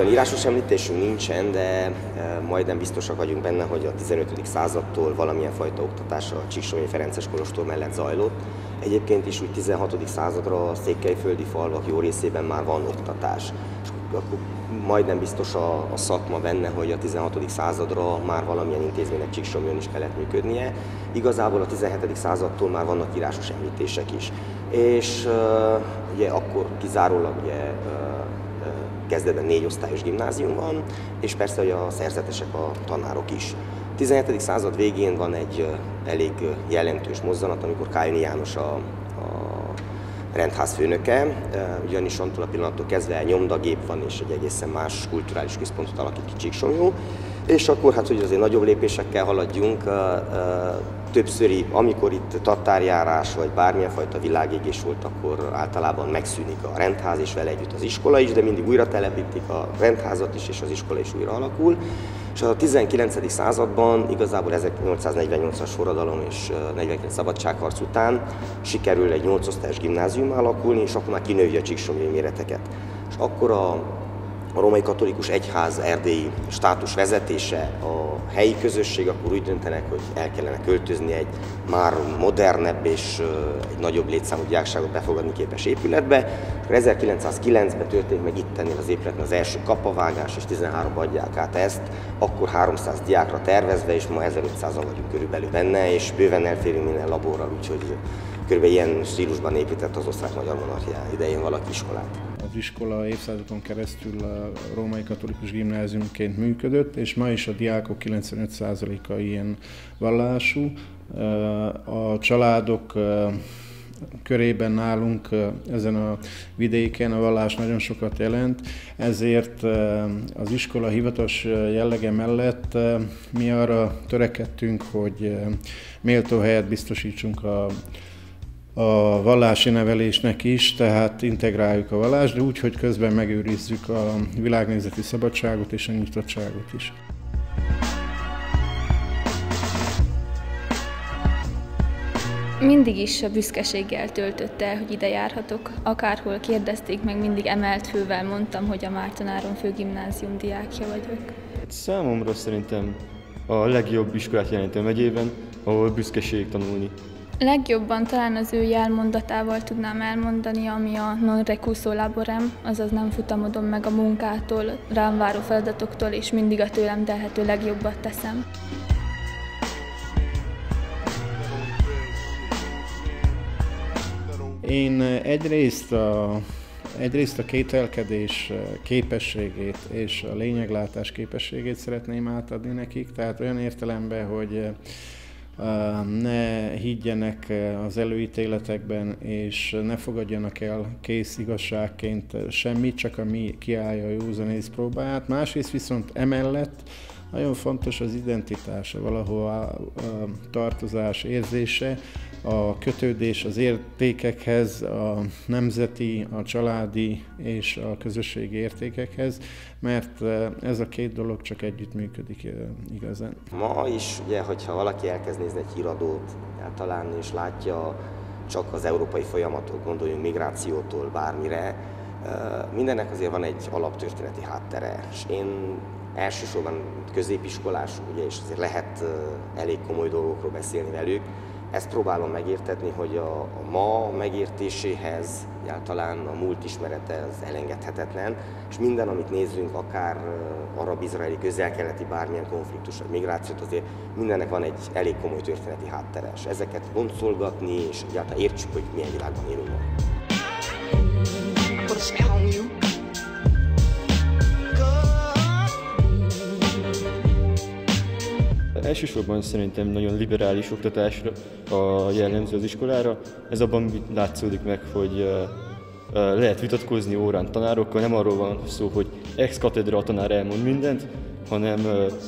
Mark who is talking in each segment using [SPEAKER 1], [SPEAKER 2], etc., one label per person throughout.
[SPEAKER 1] Ugyan írásos említésünk nincsen, de majdnem biztosak vagyunk benne, hogy a 15. századtól valamilyen fajta oktatás a Csíksomlyai Ferences kolostor mellett zajlott. Egyébként is úgy 16. századra a székelyföldi falvak jó részében már van oktatás. És akkor majdnem biztos a szakma benne, hogy a 16. századra már valamilyen intézménynek Csíksomlyon is kellett működnie. Igazából a 17. századtól már vannak írásos említések is. És ugye akkor kizárólag ugye, kezdetben 4 osztályos gimnázium van, és persze hogy a szerzetesek a tanárok is. A 17. század végén van egy elég jelentős mozzanat, amikor Kályni János a rendház főnöke, ugyanis attól a pillanattól kezdve nyomdagép van, és egy egészen más kulturális központot alakít ki Csíksomlyó. És akkor hát, hogy azért nagyobb lépésekkel haladjunk, többszöri, amikor itt tatárjárás vagy bármilyen fajta világégés volt, akkor általában megszűnik a rendház és vele együtt az iskola is, de mindig újra telepítik a rendházat is, és az iskola is újra alakul. És a 19. században igazából 1848-as forradalom és 49 szabadságharc után sikerül egy 8 osztályos gimnázium alakulni, és akkor már kinővi a csíksomlyai méreteket. És akkor a római katolikus egyház erdélyi státus vezetése, a helyi közösség akkor úgy döntenek, hogy el kellene költözni egy már modernebb és egy nagyobb létszámú diákságot befogadni képes épületbe. És 1909-ben történt meg itt ennél az épületnél az első kapavágás, és 13-ban adják át ezt, akkor 300 diákra tervezve, és ma 1500-an vagyunk körülbelül benne, és bőven elférünk minden laborral, úgyhogy körülbelül ilyen stílusban épített az Osztrák-Magyar Monarchia idején valaki iskolát.
[SPEAKER 2] Az iskola évszázadokon keresztül a római katolikus gimnáziumként működött, és ma is a diákok 95%-a ilyen vallású. A családok körében nálunk ezen a vidéken a vallás nagyon sokat jelent, ezért az iskola hivatalos jellege mellett mi arra törekedtünk, hogy méltó helyet biztosítsunk a vallási nevelésnek is, tehát integráljuk a vallást, de úgy, hogy közben megőrizzük a világnézeti szabadságot és a nyitottságot is.
[SPEAKER 3] Mindig is büszkeséggel töltötte el, hogy ide járhatok. Akárhol kérdezték meg, mindig emelt fővel mondtam, hogy a Márton Áron főgimnázium diákja vagyok.
[SPEAKER 4] Számomra szerintem a legjobb iskolát jelenti a megyében, ahol büszkeség tanulni.
[SPEAKER 3] Legjobban talán az ő jelmondatával tudnám elmondani, ami a non recurso laborem, azaz nem futamodom meg a munkától, rám váró feladatoktól, és mindig a tőlem telhető legjobbat teszem.
[SPEAKER 2] Én egyrészt a kételkedés képességét és a lényeglátás képességét szeretném átadni nekik, tehát olyan értelemben, hogy ne higgyenek az előítéletekben, és ne fogadjanak el kész igazságként semmit, csak ami kiállja a józanész próbáját. Másrészt viszont emellett nagyon fontos az identitása, valahol a tartozás érzése, a kötődés az értékekhez, a nemzeti, a családi és a közösségi értékekhez, mert ez a két dolog csak együtt működik igazán.
[SPEAKER 1] Ma is, ugye, hogyha valaki elkezd nézni egy híradót talán, és látja csak az európai folyamatot, gondoljunk migrációtól bármire, mindennek azért van egy alaptörténeti háttere. És én elsősorban középiskolás, ugye, és azért lehet elég komoly dolgokról beszélni velük. Ezt próbálom megértetni, hogy a ma megértéséhez talán a múlt ismerete az elengedhetetlen, és minden, amit nézzünk, akár arab-izraeli, közel-keleti bármilyen konfliktus vagy migrációt, azért mindennek van egy elég komoly történeti háttere. És ezeket boncolgatni, és egyáltalán értsük, hogy milyen világban élünk ma.
[SPEAKER 4] Elsősorban szerintem nagyon liberális oktatásra a jellemző az iskolára. Ez abban látszódik meg, hogy lehet vitatkozni órán tanárokkal, nem arról van szó, hogy ex cathedra a tanár elmond mindent, hanem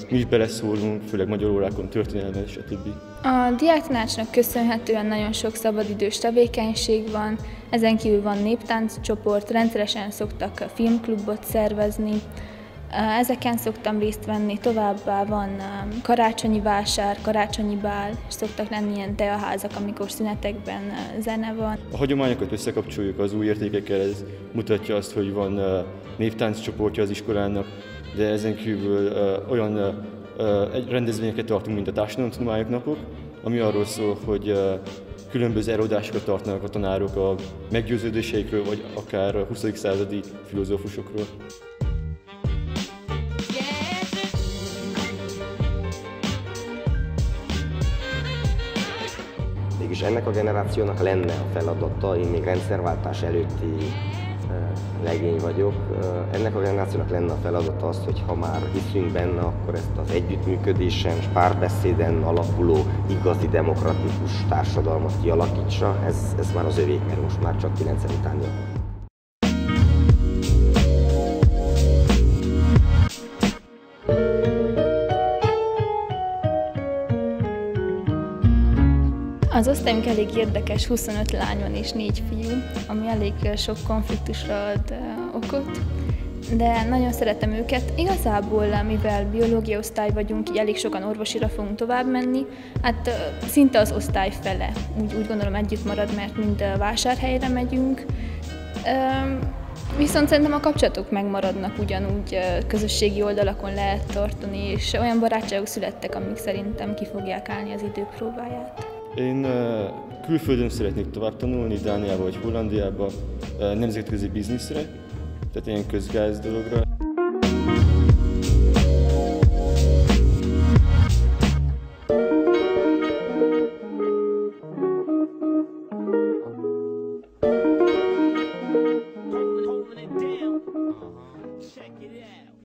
[SPEAKER 4] mi is beleszólunk, főleg magyar órákon, történelmen, stb.
[SPEAKER 3] A diáktanácsnak köszönhetően nagyon sok szabadidős tevékenység van, ezen kívül van néptánccsoport, rendszeresen szoktak filmklubot szervezni. Ezeken szoktam részt venni, továbbá van karácsonyi vásár, karácsonyi bál, és szoktak lenni ilyen teaházak, amikor szünetekben zene van.
[SPEAKER 4] A hagyományokat összekapcsoljuk az új értékekkel, ez mutatja azt, hogy van névtánc csoportja az iskolának, de ezen kívül olyan rendezvényeket tartunk, mint a társadalomtudományok napok, ami arról szól, hogy különböző előadásokat tartanak a tanárok a meggyőződéseikről, vagy akár a 20. századi filozófusokról.
[SPEAKER 1] Mégis ennek a generációnak lenne a feladata, én még rendszerváltás előtti legény vagyok, ennek a generációnak lenne a feladata az, hogy ha már hiszünk benne, akkor ezt az együttműködésen, párbeszéden alapuló igazi demokratikus társadalmat kialakítsa, ez már az övék, mert most már csak 9 után jön.
[SPEAKER 3] Az osztályunk elég érdekes, 25 lány van és 4 fiú, ami elég sok konfliktusra ad okot, de nagyon szeretem őket. Igazából, mivel biológia osztály vagyunk, így elég sokan orvosira fogunk tovább menni, hát szinte az osztály fele, úgy gondolom együtt marad, mert mind vásárhelyre megyünk. Viszont szerintem a kapcsolatok megmaradnak, ugyanúgy közösségi oldalakon lehet tartani, és olyan barátságok születtek, amik szerintem ki fogják állni az idő próbáját.
[SPEAKER 4] Én külföldön szeretnék tovább tanulni, Dániába vagy Hollandiába, nemzetközi bizniszre, tehát ilyen közgáz dologra.
[SPEAKER 5] Check it out.